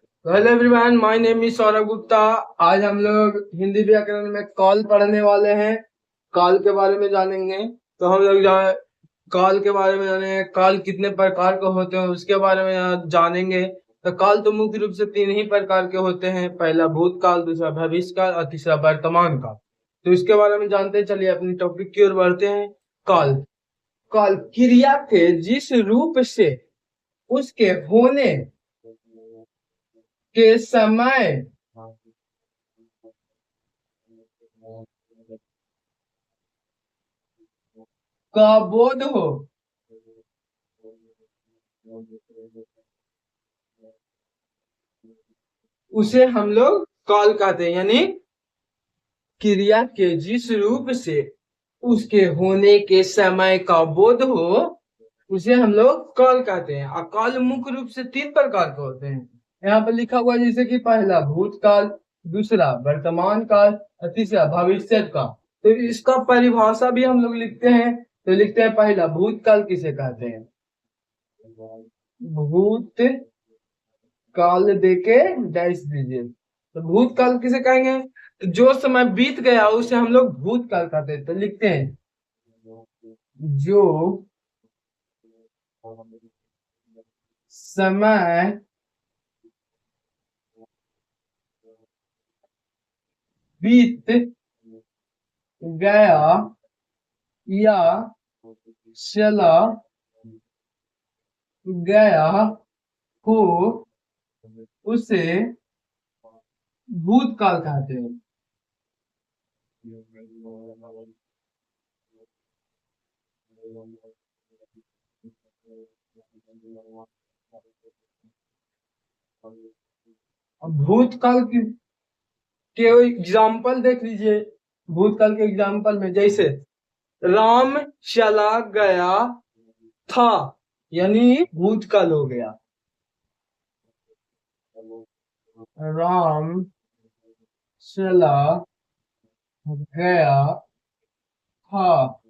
Hello everyone, my name is Saurabh Gupta. आज हम लोग हिंदी व्याकरण में काल पढ़ने वाले हैं। काल के बारे में जानेंगे। तो हम लोग काल के बारे में जानेंगे, काल कितने प्रकार के होते हैं उसके बारे में जानेंगे। तो काल तो मुख्य रूप से तीन ही प्रकार के होते हैं। पहला भूतकाल, दूसरा भविष्य काल और तीसरा वर्तमान काल। तो इसके बारे में जानते हैं। चलिए अपनी टॉपिक की ओर बढ़ते हैं। काल। काल क्रिया के जिस रूप से उसके होने के समय का बोध हो, उसे हम लोग काल कहते हैं। यानी क्रिया के जिस रूप से उसके होने के समय का बोध हो, उसे हम लोग काल कहते हैं। और काल मुख्य रूप से तीन प्रकार के होते हैं। यहाँ पे लिखा हुआ है जैसे कि पहला भूतकाल, दूसरा वर्तमान काल और तीसरा भविष्य काल। तो इसका परिभाषा भी हम लोग लिखते हैं। तो लिखते हैं पहला भूतकाल किसे कहते हैं। भूत काल देके डैश दीजिए। तो भूतकाल किसे कहेंगे। तो जो समय बीत गया उसे हम लोग भूतकाल कहते हैं। तो लिखते हैं जो समय बीत गया या चला गया हो, उसे भूतकाल कहते हैं। अब भूतकाल के एग्जाम्पल देख लीजिए। भूतकाल के एग्जाम्पल में जैसे राम चला गया था, यानी भूतकाल हो गया। राम चला गया था।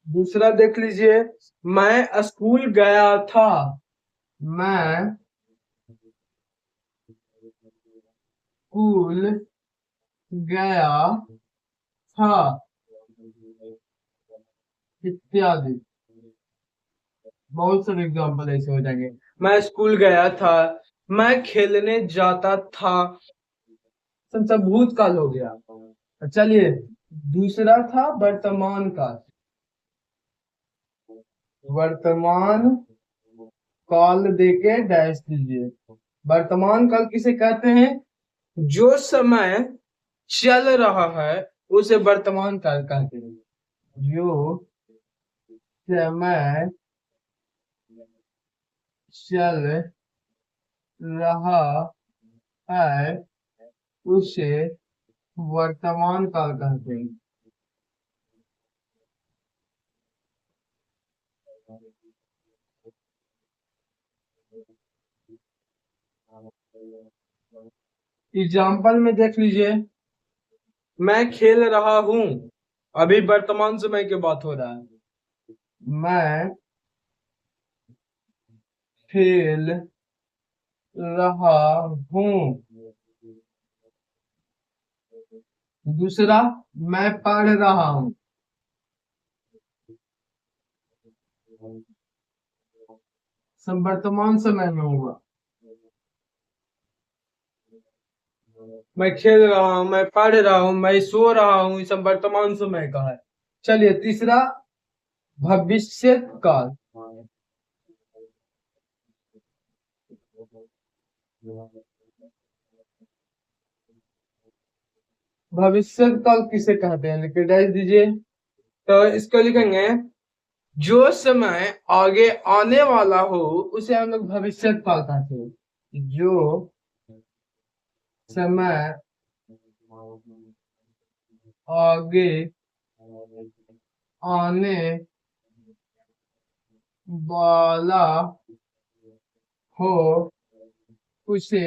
दूसरा देख लीजिए, मैं स्कूल गया था। मैं स्कूल गया था, इत्यादि। बहुत सारे एग्जाम्पल ऐसे हो जाएंगे। मैं स्कूल गया था, मैं खेलने जाता था, सब भूतकाल हो गया। चलिए, दूसरा था वर्तमान काल। वर्तमान काल देके डैश दीजिए। वर्तमान काल किसे कहते हैं। जो समय चल रहा है उसे वर्तमान काल कहते हैं। जो समय चल रहा है उसे वर्तमान काल कहते हैं। एग्जाम्पल में देख लीजिए, मैं खेल रहा हूं, अभी वर्तमान समय की बात हो रहा है। मैं खेल रहा हूं। दूसरा, मैं पढ़ रहा हूं, सब वर्तमान समय में हुआ। मैं खेल रहा हूँ, मैं पढ़ रहा हूँ, मैं सो रहा हूँ, ये सब वर्तमान समय का है। चलिए तीसरा, भविष्य काल। भविष्य काल किसे कहते हैं, लिख डाल दीजिए। तो इसको लिखेंगे, जो समय आगे आने वाला हो उसे हम लोग भविष्य काल कहते हैं। जो समय आगे आने वाला हो उसे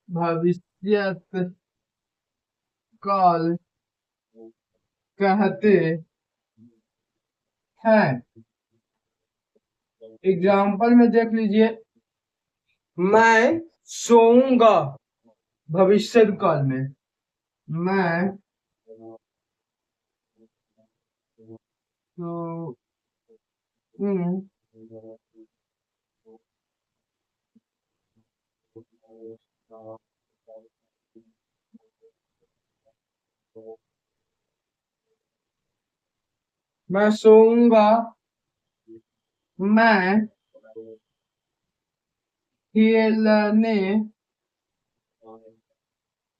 भविष्य काल कहते हैं। एग्जाम्पल में देख लीजिए, मैं सोऊंगा भविष्य काल में, मैं सोऊंगा मैं सोऊंगा, मैं खेलने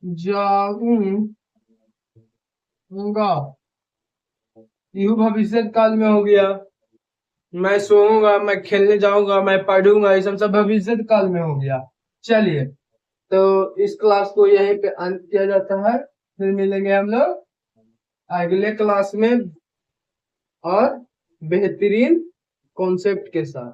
जाऊंगा। यू भविष्य काल में हो गया। मैं सोऊंगा, मैं खेलने जाऊंगा, मैं पढ़ूंगा, ये सब सब भविष्य काल में हो गया। चलिए, तो इस क्लास को यहीं पे अंत किया जाता है। फिर मिलेंगे हम लोग अगले क्लास में और बेहतरीन कॉन्सेप्ट के साथ।